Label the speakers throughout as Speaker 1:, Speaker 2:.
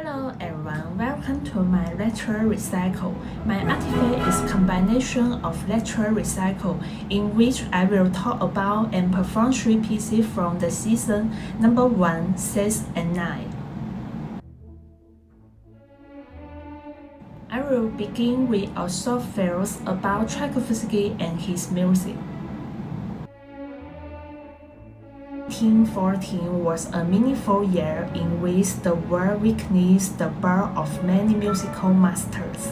Speaker 1: Hello everyone, welcome to my lecture recycle. My artifact is combination of lecture recycle in which I will talk about and perform 3 pieces from the season number 1, 6, and 9. I will begin with a short film about Tchaikovsky and his music. 1914 was a meaningful year in which the world witnessed the birth of many musical masters.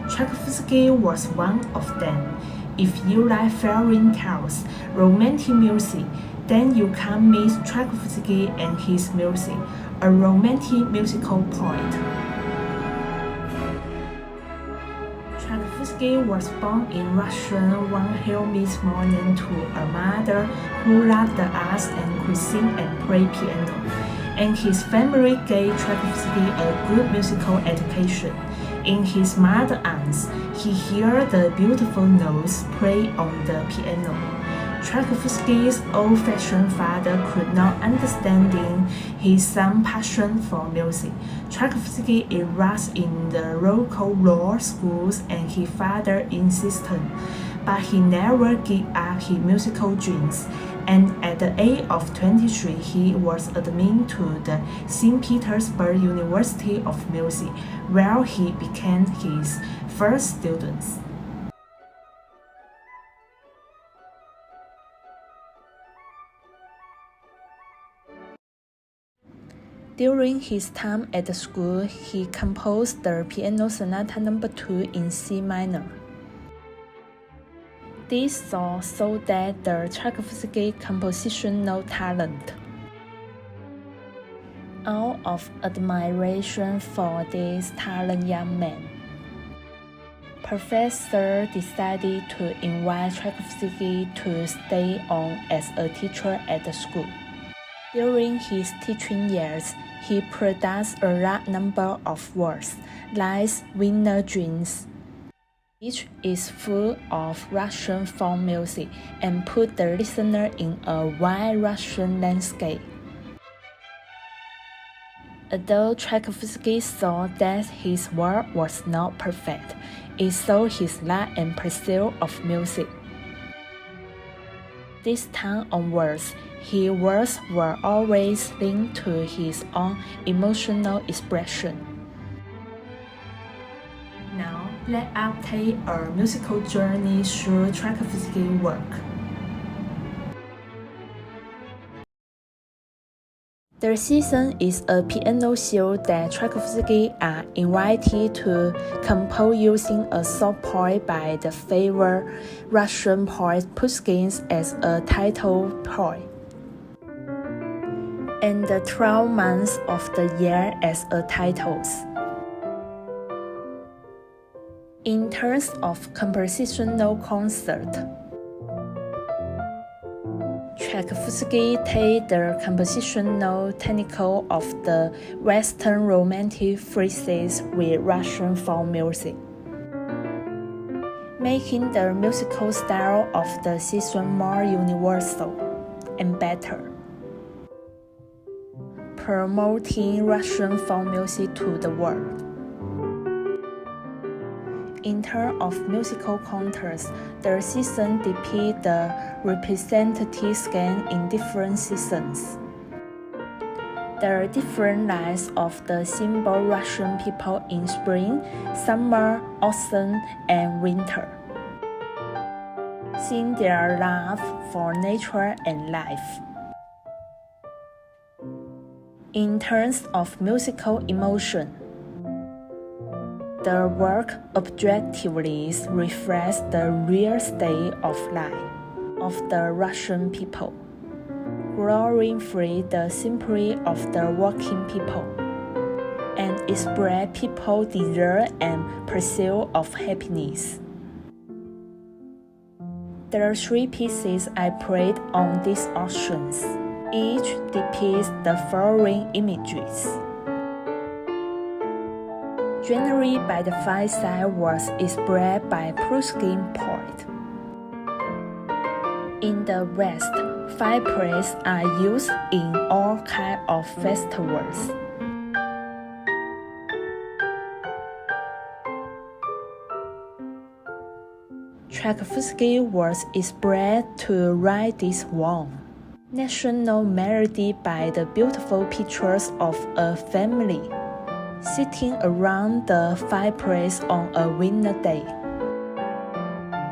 Speaker 1: Tchaikovsky was one of them. If you like fairy tales, romantic music, then you can't miss Tchaikovsky and his music, a romantic musical poet. Tchaikovsky was born in Russia one humid morning to a mother who loved the arts and could sing and play piano, and his family gave Tchaikovsky a good musical education. In his mother's arms, he heard the beautiful notes played on the piano. Tchaikovsky's old-fashioned father could not understand his son's passion for music. Tchaikovsky enrolled in the local law schools and his father insisted, but he never gave up his musical dreams. And at the age of 23, he was admitted to the St. Petersburg University of Music, where he became his first student. During his time at the school, he composed the Piano Sonata No. 2 in C minor. This showed that the Tchaikovsky compositional talent. Out of admiration for this talented young man, Professor decided to invite Tchaikovsky to stay on as a teacher at the school. During his teaching years, he produced a large number of works, like Winter Dreams, which is full of Russian folk music and put the listener in a wide Russian landscape. Although Tchaikovsky saw that his work was not perfect, it showed his love and pursuit of music. This time onwards, his works were always linked to his own emotional expression. Now, let us take a musical journey through Tchaikovsky's work. The season is a piano show that Tchaikovsky are invited to compose using a short poem by the favorite Russian poet Pushkin as a title poem, and the 12 months of the year as a titles. In terms of compositional concert, Tchaikovsky takes the compositional technique of the Western Romantic phrases with Russian folk music, making the musical style of the season more universal and better, promoting Russian folk music to the world. In terms of musical contrast, the season depicts the representative scan in different seasons. There are different lives of the simple Russian people in spring, summer, autumn, and winter, seeing their love for nature and life. In terms of musical emotion, the work objectively reflects the real state of life of the Russian people, glorifying the simplicity of the working people, and express people's desire and pursuit of happiness. There are 3 pieces I played on these auctions. Each depicts the following images. Generally by the 5 side was expressed by Pushkin poet. In the West, 5 plays are used in all kinds of festivals. Tchaikovsky was inspired to write this one national melody by the beautiful pictures of a family sitting around the fireplace on a winter day,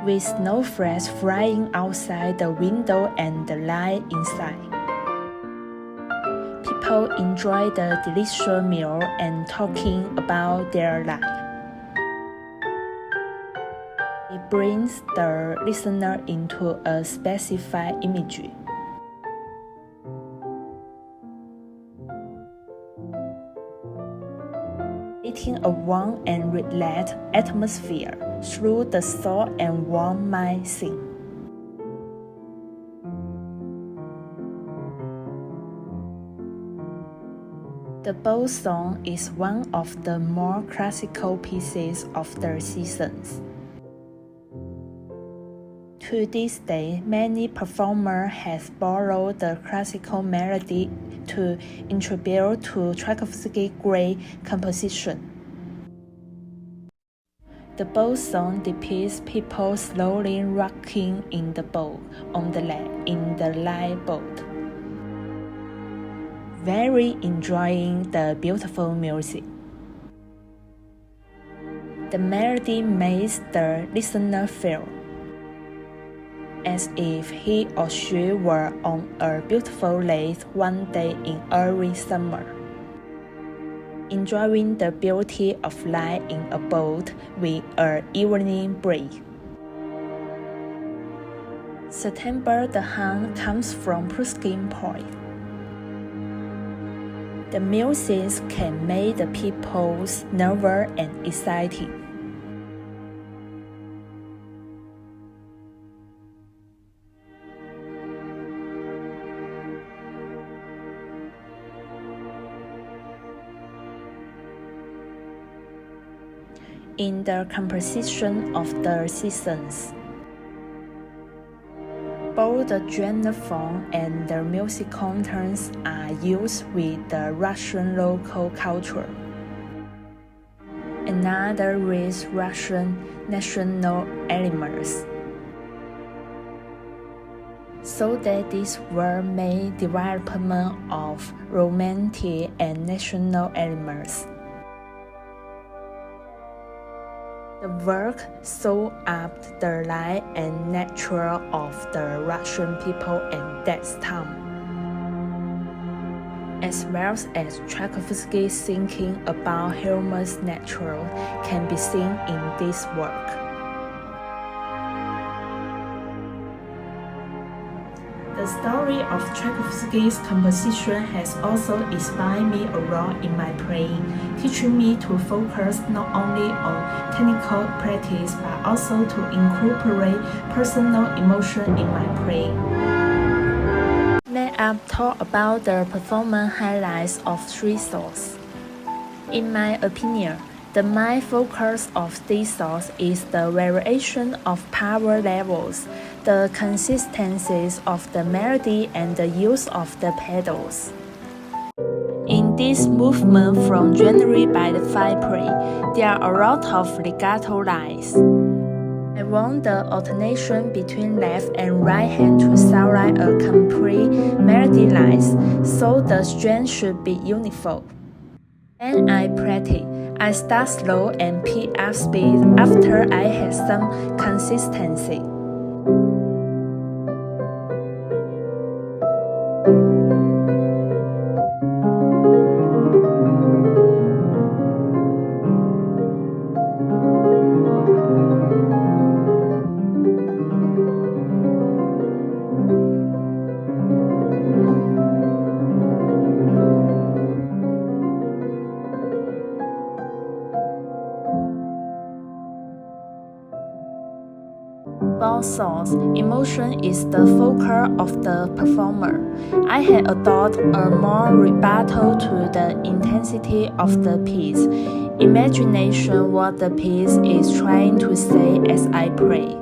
Speaker 1: with snowflakes flying outside the window and the light inside. People enjoy the delicious meal and talking about their life. It brings the listener into a specified imagery. Creating a warm and relaxed atmosphere through the soul and warm mind scene. The boat song is one of the more classical pieces of the seasons. To this day, many performers have borrowed the classical melody to attribute to Tchaikovsky's great composition. The boat song depicts people slowly rocking in the boat on the lake in the lifeboat, very enjoying the beautiful music. The melody makes the listener feel as if he or she were on a beautiful lake one day in early summer, enjoying the beauty of life in a boat with an evening breeze. September the Hun comes from Pushkin point. The music can make the people nervous and excited. In the composition of the seasons, both the genre form and the musical tones are used with the Russian local culture. Another is Russian national elements, so that this were made development of romantic and national elements. The work shows up the life and nature of the Russian people at that time, as well as Tchaikovsky's thinking about human nature can be seen in this work. The story of Tchaikovsky's composition has also inspired me a lot in my playing, teaching me to focus not only on technical practice but also to incorporate personal emotion in my playing. Next up, talk about the performance highlights of three songs. In my opinion, the main focus of these songs is the variation of power levels, the consistencies of the melody, and the use of the pedals. In this movement from January by the Fireplace, there are a lot of legato lines. I want the alternation between left and right hand to sound like a complete melody lines, so the strength should be uniform. When I practice, I start slow and pick up speed after I have some consistency. Both songs, emotion is the focus of the performer. I had adopted a more rebuttal to the intensity of the piece, imagination what the piece is trying to say as I play.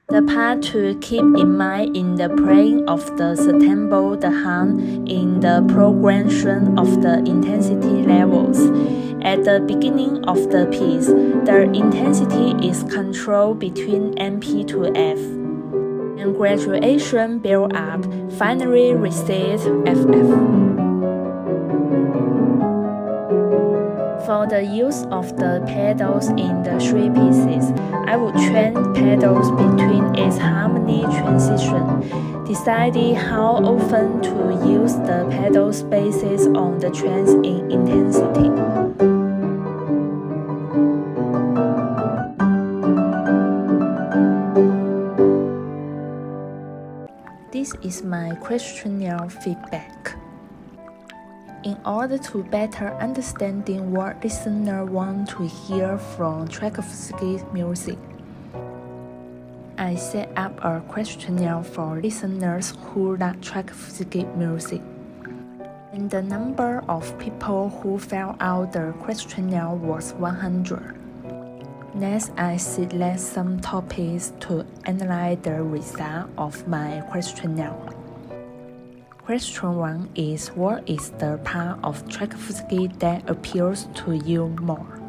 Speaker 1: The part to keep in mind in the playing of the stumble the hand in the progression of the intensity levels. At the beginning of the piece, the intensity is controlled between MP to F, and graduation build up, finally reaches FF. For the use of the pedals in the three pieces, I would train pedals between its harmony transition, deciding how often to use the pedal spaces on the trends in intensity. This is my questionnaire feedback. In order to better understanding what listeners want to hear from Tchaikovsky's music, I set up a questionnaire for listeners who like Tchaikovsky music. And the number of people who filled out the questionnaire was 100. Next, I select some topics to analyze the result of my questionnaire. Question 1 is, what is the part of Tchaikovsky that appeals to you more?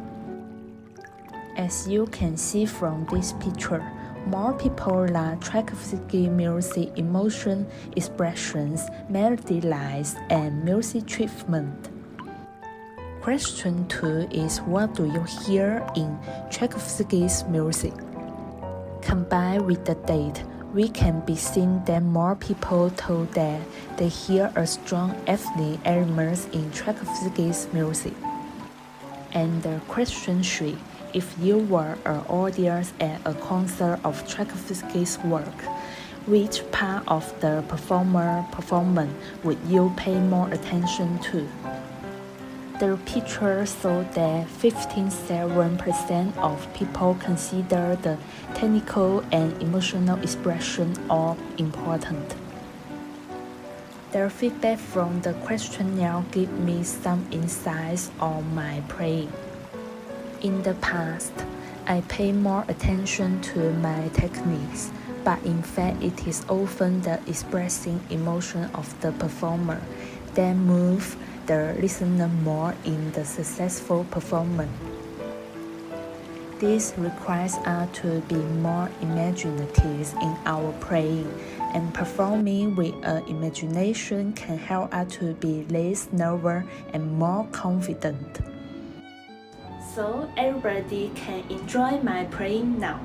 Speaker 1: As you can see from this picture, more people like Tchaikovsky music emotion expressions, melody lines, and music treatment. Question 2 is, what do you hear in Tchaikovsky's music? Combined with the date, we can be seen that more people told that they hear a strong ethnic elements in Tchaikovsky's music. And the question 3, if you were an audience at a concert of Tchaikovsky's work, which part of the performance would you pay more attention to? The picture showed that 57% of people consider the technical and emotional expression all important. The feedback from the questionnaire gave me some insights on my playing. In the past, I pay more attention to my techniques, but in fact it is often the expressing emotion of the performer that moves the listener more in the successful performance. This requires us to be more imaginative in our playing, and performing with an imagination can help us to be less nervous and more confident. So everybody can enjoy my playing now.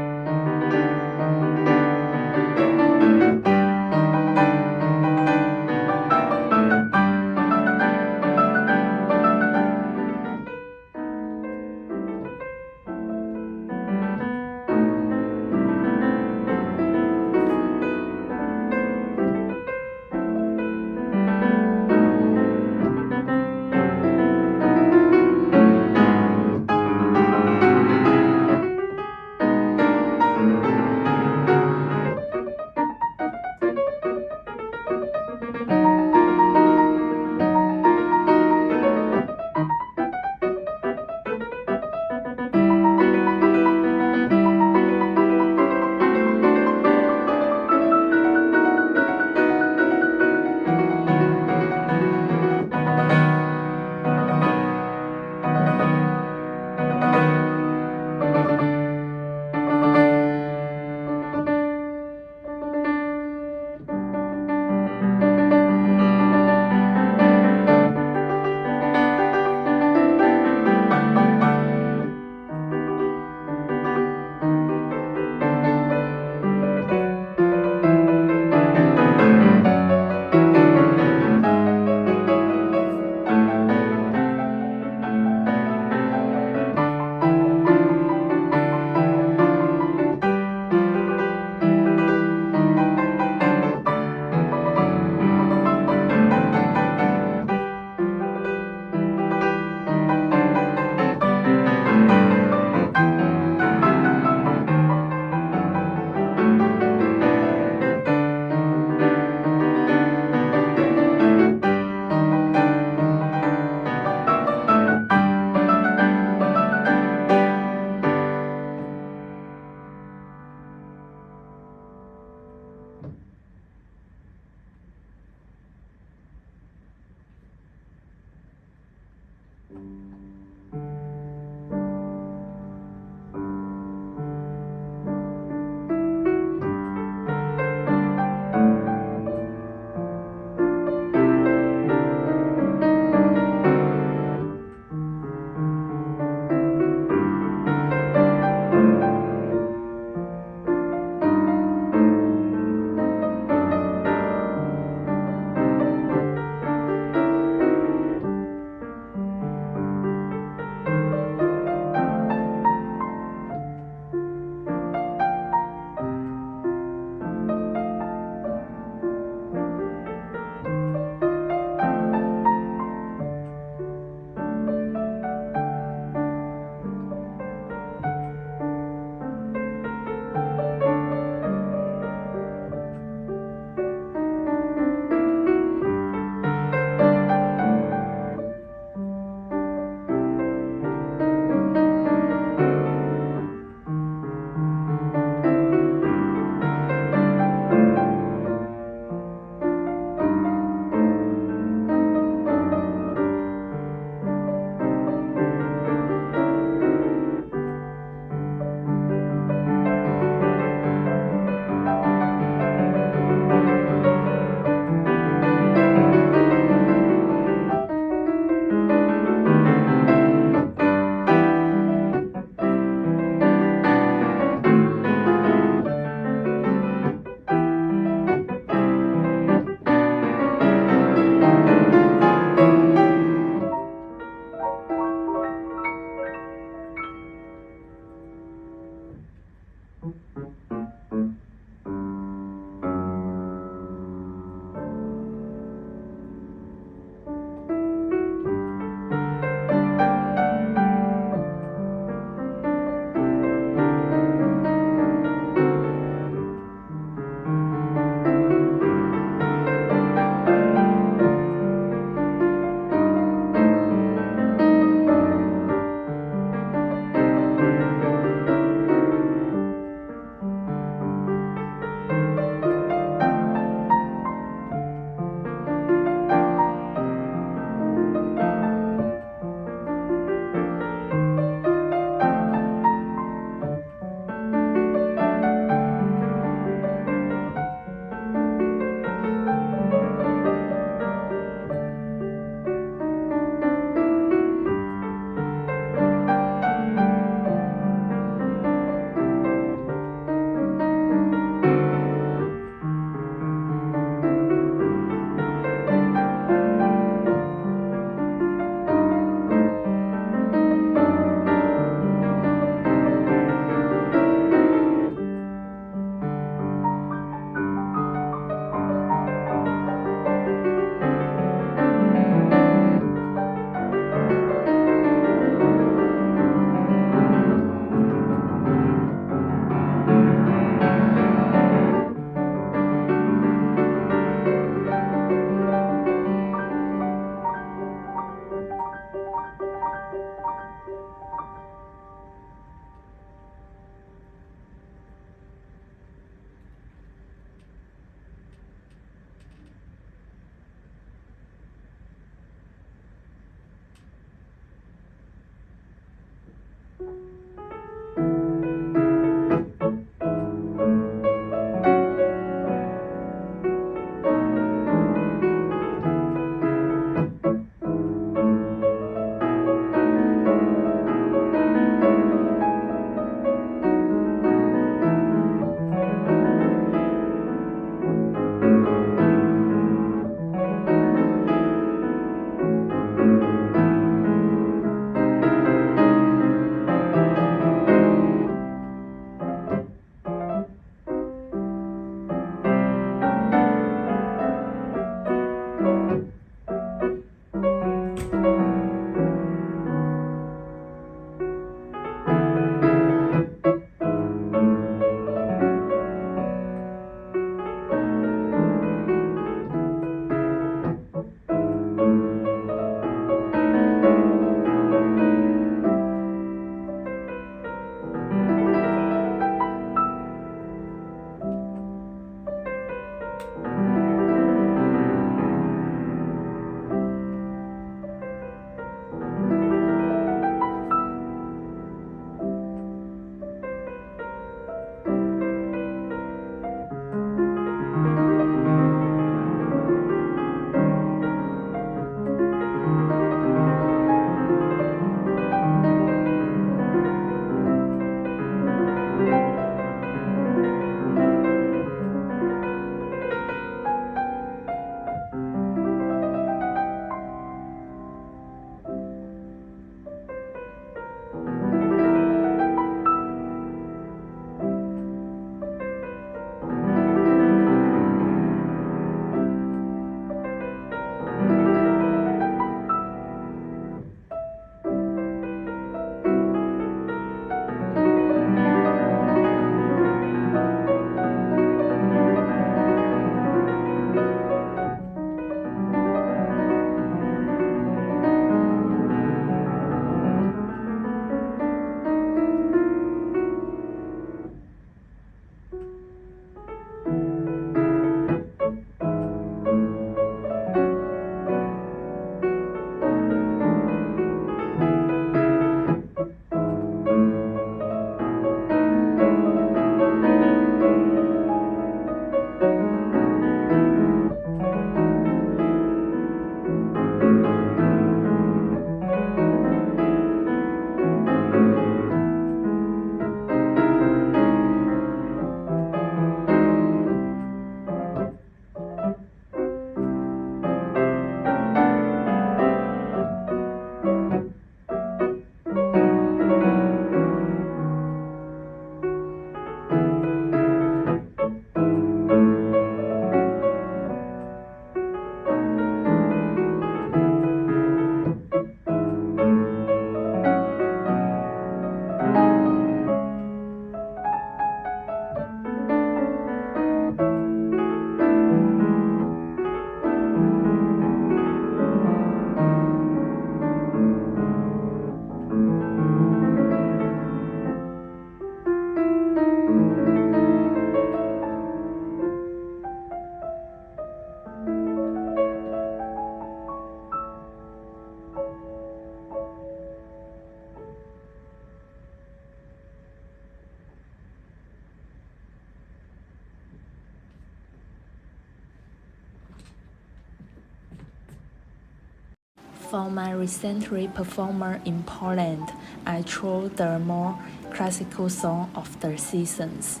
Speaker 1: For my recently performer in Poland, I chose the more classical song of the seasons.